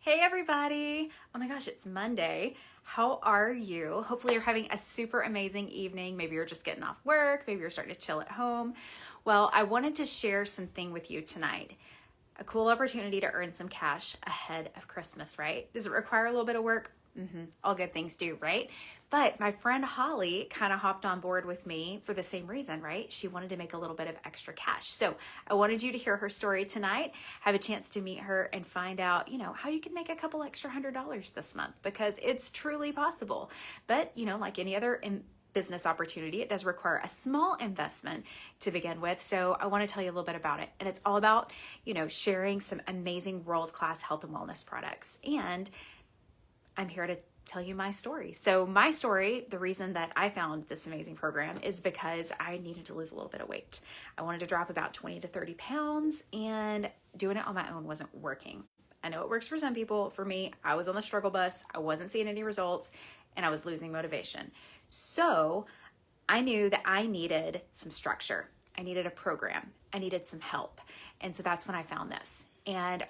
Hey everybody! Oh my gosh, it's Monday. How are you? Hopefully you're having a super amazing evening. Maybe you're just getting off work. Maybe you're starting to chill at home. Well, I wanted to share something with you tonight. A cool opportunity to earn some cash ahead of Christmas, right? Does it require a little bit of work? All good things do, right? But my friend Holly kind of hopped on board with me for the same reason, right? She wanted to make a little bit of extra cash. So I wanted you to hear her story tonight, have a chance to meet her and find out, how you can make a couple extra $100 this month, because it's truly possible. But, like any other business opportunity, it does require a small investment to begin with. So I want to tell you a little bit about it. And it's all about, sharing some amazing world-class health and wellness products. And I'm here to tell you my story. So my story, the reason that I found this amazing program is because I needed to lose a little bit of weight. I wanted to drop about 20 to 30 pounds, and doing it on my own wasn't working. I know it works for some people. For me, I was on the struggle bus. I wasn't seeing any results, and I was losing motivation. So I knew that I needed some structure. I needed a program. I needed some help. And so that's when I found this. And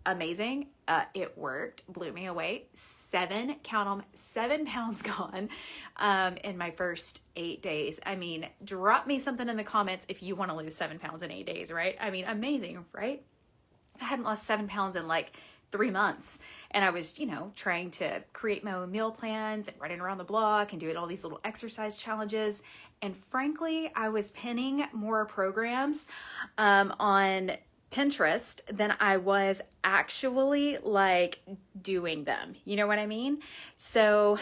amazing. It worked, blew me away. 7 pounds gone in my first 8 days. I mean, drop me something in the comments if you want to lose 7 pounds in 8 days, right? I mean, amazing, right? I hadn't lost 7 pounds in like 3 months. And I was, trying to create my own meal plans and running around the block and doing all these little exercise challenges. And frankly, I was pinning more programs on Pinterest than I was actually like doing them. You know what I mean? So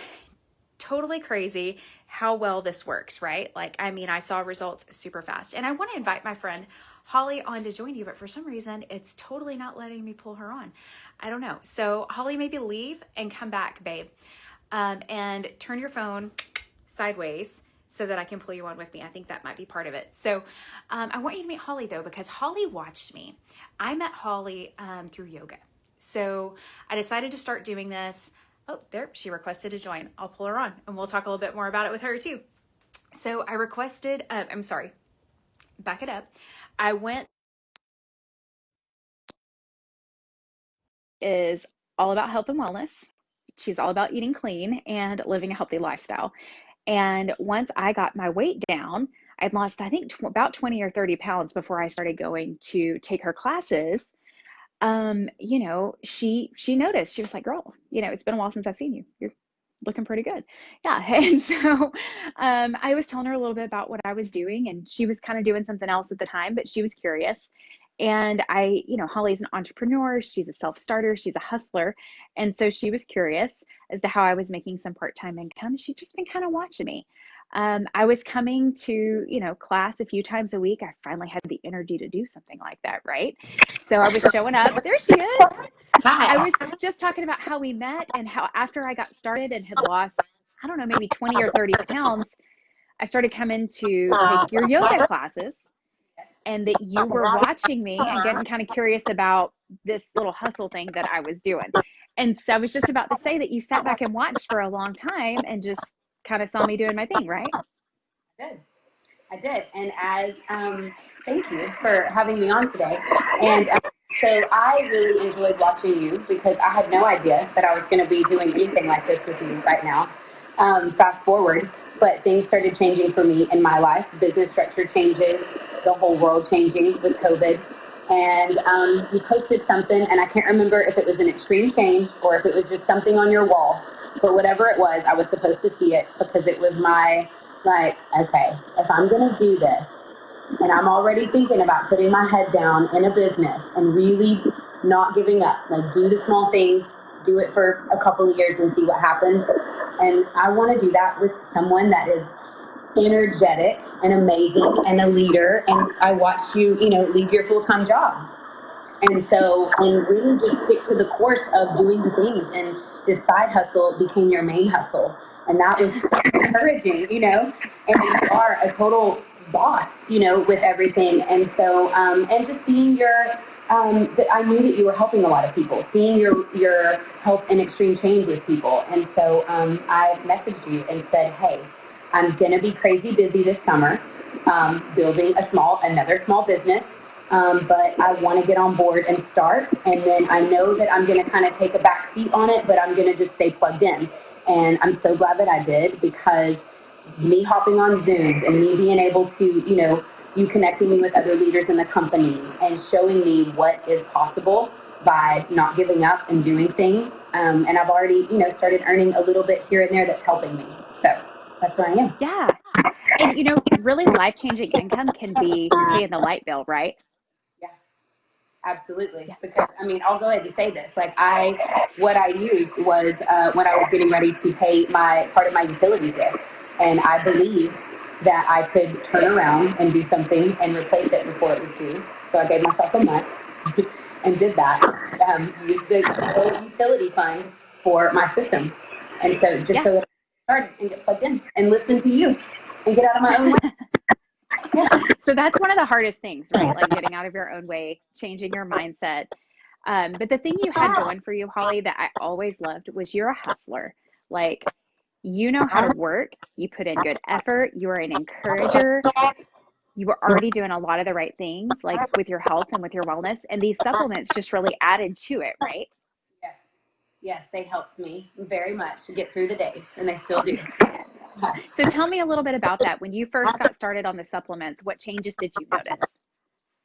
totally crazy how well this works, right? I saw results super fast. And I want to invite my friend Holly on to join you, but for some reason, it's totally not letting me pull her on. I don't know. So Holly, maybe leave and come back, babe. And turn your phone sideways so that I can pull you on with me. I think that might be part of it. So I want you to meet Holly though, because Holly watched me. I met Holly through yoga. So I decided to start doing this. Oh, there, she requested to join. I'll pull her on and we'll talk a little bit more about it with her too. So I requested, back it up. I went, is all about health and wellness. She's all about eating clean and living a healthy lifestyle. And once I got my weight down, I'd lost, I think, about 20 or 30 pounds before I started going to take her classes. She noticed. She was like, girl, it's been a while since I've seen you. You're looking pretty good. Yeah. And so I was telling her a little bit about what I was doing, and she was kind of doing something else at the time, but she was curious. And Holly's an entrepreneur. She's a self-starter. She's a hustler. And so she was curious as to how I was making some part-time income. She'd just been kind of watching me. I was coming to, class a few times a week. I finally had the energy to do something like that, right? So I was showing up. There she is. Hi. I was just talking about how we met and how after I got started and had lost, I don't know, maybe 20 or 30 pounds, I started coming to take your yoga classes, and that you were watching me and getting kind of curious about this little hustle thing that I was doing. And so I was just about to say that you sat back and watched for a long time and just kind of saw me doing my thing, right? I did. And thank you for having me on today. And so I really enjoyed watching you because I had no idea that I was going to be doing anything like this with you right now. Fast forward, but things started changing for me in my life. Business structure changes, the whole world changing with COVID. And you posted something, and I can't remember if it was an extreme change or if it was just something on your wall. But whatever it was, I was supposed to see it because it was my, okay, if I'm going to do this, and I'm already thinking about putting my head down in a business and really not giving up, do the small things, do it for a couple of years and see what happens. And I want to do that with someone that is energetic and amazing and a leader. And I watched you, leave your full-time job. And so, and really just stick to the course of doing the things. And this side hustle became your main hustle. And that was encouraging, and you are a total boss, with everything. And so, and just seeing that I knew that you were helping a lot of people, seeing your help and extreme change with people. And so I messaged you and said, hey, I'm going to be crazy busy this summer, building another small business. but I want to get on board and start. And then I know that I'm going to kind of take a back seat on it, but I'm going to just stay plugged in. And I'm so glad that I did, because me hopping on Zooms and me being able to, you connecting me with other leaders in the company and showing me what is possible by not giving up and doing things. And I've already, started earning a little bit here and there that's helping me. So that's where I am. Yeah. And, really life-changing income can be paying the light bill, right? Yeah. Absolutely. Yeah. Because I'll go ahead and say this. What I used was when I was getting ready to pay my part of my utilities there, and I believed that I could turn around and do something and replace it before it was due. So I gave myself a month and did that. Used the utility fund for my system, and so just Yeah. so that I started and get plugged in and listen to you and get out of my own way. Yeah. So that's one of the hardest things, right? Like getting out of your own way, changing your mindset. But the thing you had going for you, Holly, that I always loved was you're a hustler. Like, you know how to work, you put in good effort, you are an encourager, you were already doing a lot of the right things, like with your health and with your wellness. And these supplements just really added to it, right? Yes. Yes, they helped me very much to get through the days, and they still do. So tell me a little bit about that. When you first got started on the supplements, what changes did you notice?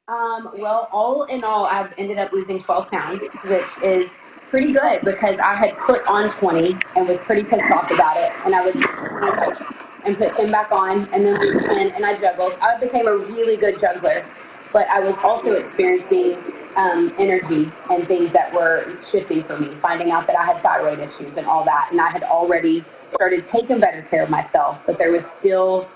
Well, all in all, I've ended up losing 12 pounds, which is pretty good because I had put on 20 and was pretty pissed off about it. And I would and put 10 back on and then lose 10, and I juggled. I became a really good juggler, but I was also experiencing energy and things that were shifting for me, finding out that I had thyroid issues and all that. And I had already started taking better care of myself, but there was still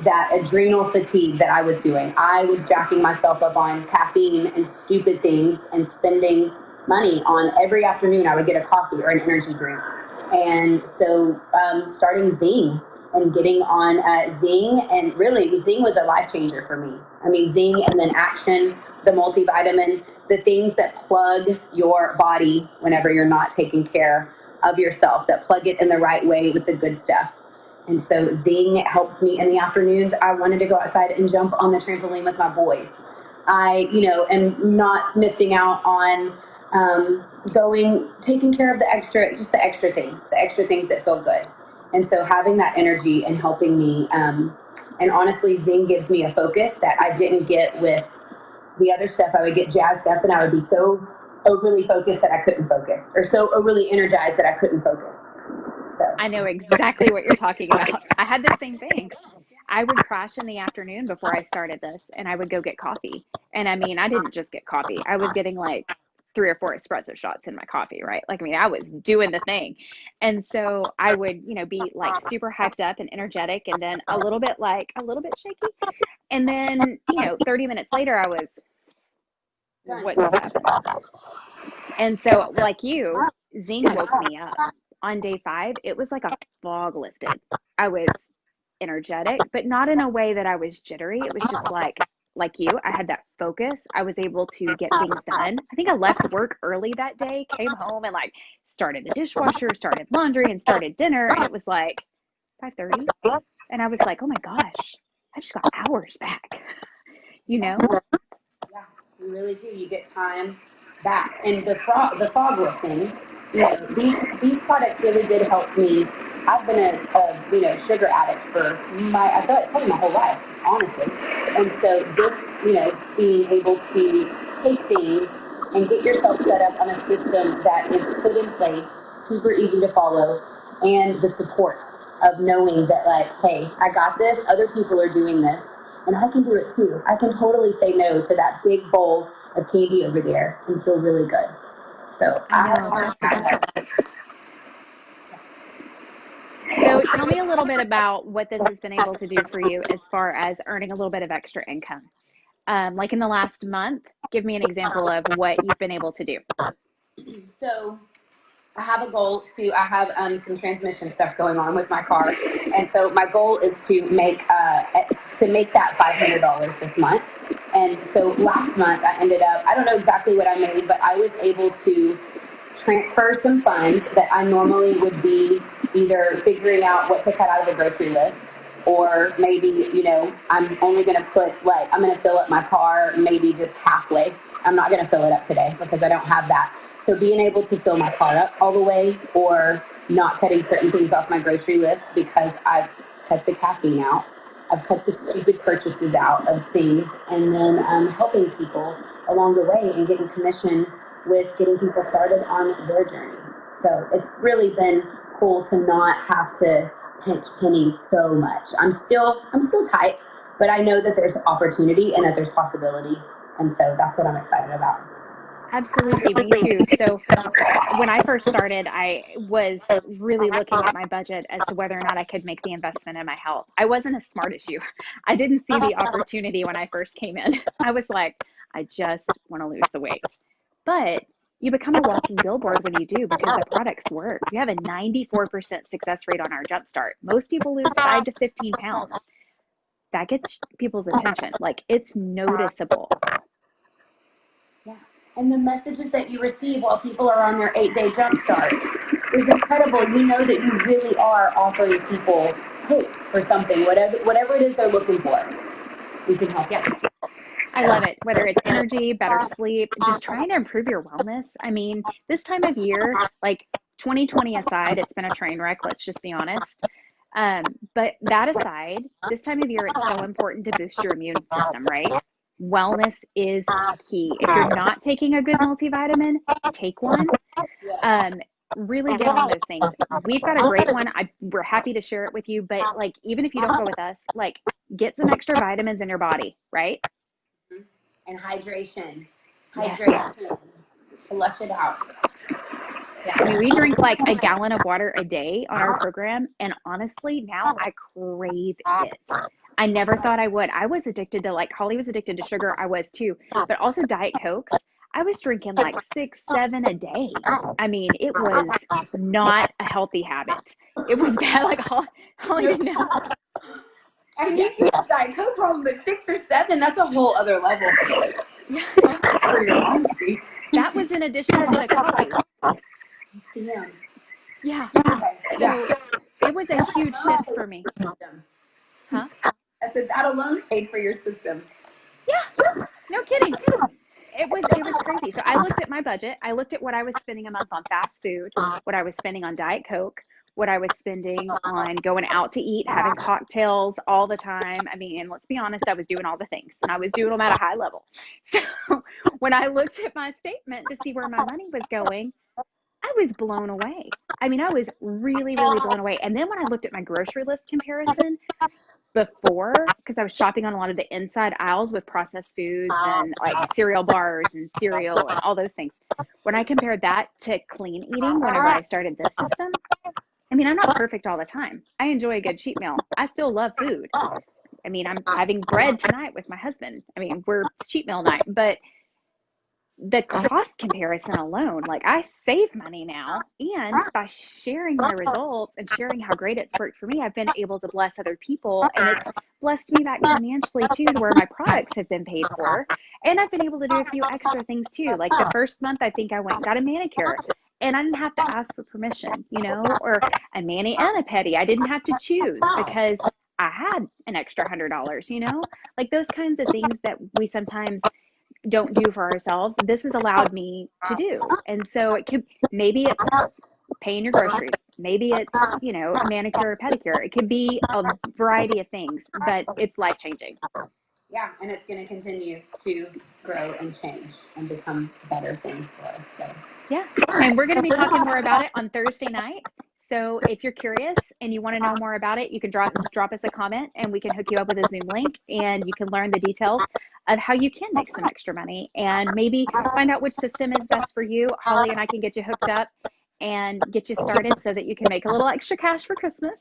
that adrenal fatigue that I was doing. I was jacking myself up on caffeine and stupid things and spending money on every afternoon I would get a coffee or an energy drink. And so starting Zing and getting on Zing, and really Zing was a life changer for me. Zing and then Action, the multivitamin, the things that plug your body whenever you're not taking care of yourself, that plug it in the right way with the good stuff. And so Zing helps me in the afternoons. I wanted to go outside and jump on the trampoline with my boys. I, am not missing out on taking care of the extra things that feel good. And so having that energy and helping me, and honestly, Zing gives me a focus that I didn't get with the other stuff. I would get jazzed up and I would be so overly focused that I couldn't focus, or so overly energized that I couldn't focus. So. I know exactly what you're talking about. I had the same thing. I would crash in the afternoon before I started this, and I would go get coffee. And I didn't just get coffee. I was getting like 3 or 4 espresso shots in my coffee, right? Like, I was doing the thing. And so I would, be like super hyped up and energetic, and then a little bit shaky. And then, 30 minutes later, I was, what just happened? And so, like you, Zing woke me up. On day 5, it was like a fog lifted. I was energetic, but not in a way that I was jittery. It was just like you, I had that focus. I was able to get things done. I think I left work early that day, came home and like started the dishwasher, started laundry, and started dinner. And it was like 5:30. And I was like, oh my gosh, I just got hours back, you know? Yeah, you really do. You get time back. And the fog lifting, these products really did help me. I've been a sugar addict for I feel like probably my whole life, honestly. And so this, being able to take things and get yourself set up on a system that is put in place, super easy to follow, and the support of knowing that, like, hey, I got this, other people are doing this, and I can do it too. I can totally say no to that big bowl of candy over there and feel really good. So I know. So tell me a little bit about what this has been able to do for you as far as earning a little bit of extra income. Like in the last month, give me an example of what you've been able to do. So I have a goal I have some transmission stuff going on with my car. And so my goal is to make that $500 this month. And so last month I ended up, I don't know exactly what I made, but I was able to transfer some funds that I normally would be either figuring out what to cut out of the grocery list or maybe, I'm only going to I'm going to fill up my car maybe just halfway. I'm not going to fill it up today because I don't have that. So being able to fill my car up all the way, or not cutting certain things off my grocery list because I've cut the caffeine out. I've cut the stupid purchases out of things, and then helping people along the way and getting commission with getting people started on their journey. So it's really been cool to not have to pinch pennies so much. I'm still tight, but I know that there's opportunity and that there's possibility, and so that's what I'm excited about. Absolutely, me too. So when I first started, I was really looking at my budget as to whether or not I could make the investment in my health. I wasn't as smart as you. I didn't see the opportunity when I first came in. I was like, I just want to lose the weight. But you become a walking billboard when you do, because the products work. You have a 94% success rate on our Jumpstart. Most people lose 5 to 15 pounds. That gets people's attention. Like, it's noticeable. Yeah. And the messages that you receive while people are on their 8-day jump starts is incredible. You know that you really are offering people hope for something, whatever it is they're looking for. We can help them. I love it. Whether it's energy, better sleep, just trying to improve your wellness. I mean, this time of year, like 2020 aside, it's been a train wreck. Let's just be honest. But that aside, this time of year, it's so important to boost your immune system, right? Wellness is key. If you're not taking a good multivitamin, take one. Really get on those things. We've got a great one. We're happy to share it with you. But like, even if you don't go with us, like, get some extra vitamins in your body, right? And hydration. Yes. Flush it out. Yeah. I mean, we drink like a gallon of water a day on our program. And honestly, now I crave it. I never thought I would. I was addicted to, like, Holly was addicted to sugar. I was too. But also Diet Cokes. I was drinking like 6, 7 a day. I mean, it was not a healthy habit. It was bad. Like, Holly didn't know. I need to Diet Coke problem, but 6 or 7, that's a whole other level. Yeah. For your honesty. That was in addition to the coffee. Damn. Yeah. Okay. So it was a huge shift for me. Huh? I said that alone paid for your system. Yeah. No kidding. It was crazy. So I looked at my budget. I looked at what I was spending a month on fast food, what I was spending on Diet Coke, what I was spending on going out to eat, having cocktails all the time. I mean, and let's be honest, I was doing all the things, and I was doing them at a high level. So when I looked at my statement to see where my money was going, I was blown away. I mean, I was really, really blown away. And then when I looked at my grocery list comparison before, because I was shopping on a lot of the inside aisles with processed foods and like cereal bars and cereal and all those things, when I compared that to clean eating whenever I started this system, I mean, I'm not perfect all the time. I enjoy a good cheat meal. I still love food. I mean, I'm having bread tonight with my husband. I mean, it's cheat meal night, but the cost comparison alone, like, I save money now, and by sharing my results and sharing how great it's worked for me, I've been able to bless other people, and it's blessed me back financially too, to where my products have been paid for, and I've been able to do a few extra things too. Like the first month, I think I went and got a manicure, and I didn't have to ask for permission, or a mani and a pedi. I didn't have to choose because I had an extra $100, like those kinds of things that we sometimes don't do for ourselves. This has allowed me to do. And so maybe it's paying your groceries. Maybe it's, a manicure or pedicure. It could be a variety of things, but it's life-changing. Yeah, and it's going to continue to grow and change and become better things for us. So yeah, and we're going to be talking more about it on Thursday night. So if you're curious and you want to know more about it, you can drop us a comment, and we can hook you up with a Zoom link, and you can learn the details of how you can make some extra money and maybe find out which system is best for you. Holly and I can get you hooked up and get you started so that you can make a little extra cash for Christmas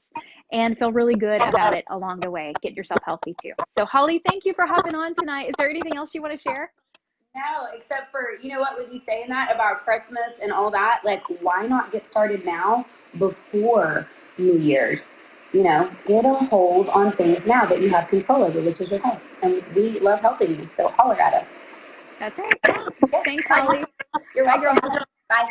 and feel really good about it along the way. Get yourself healthy too. So Holly, thank you for hopping on tonight. Is there anything else you want to share? No, except for, with you saying that about Christmas and all that, like, why not get started now before New Year's? Get a hold on things now that you have control over, which is your health. And we love helping you, so holler at us. That's right. Thanks, Holly. You're welcome. Bye.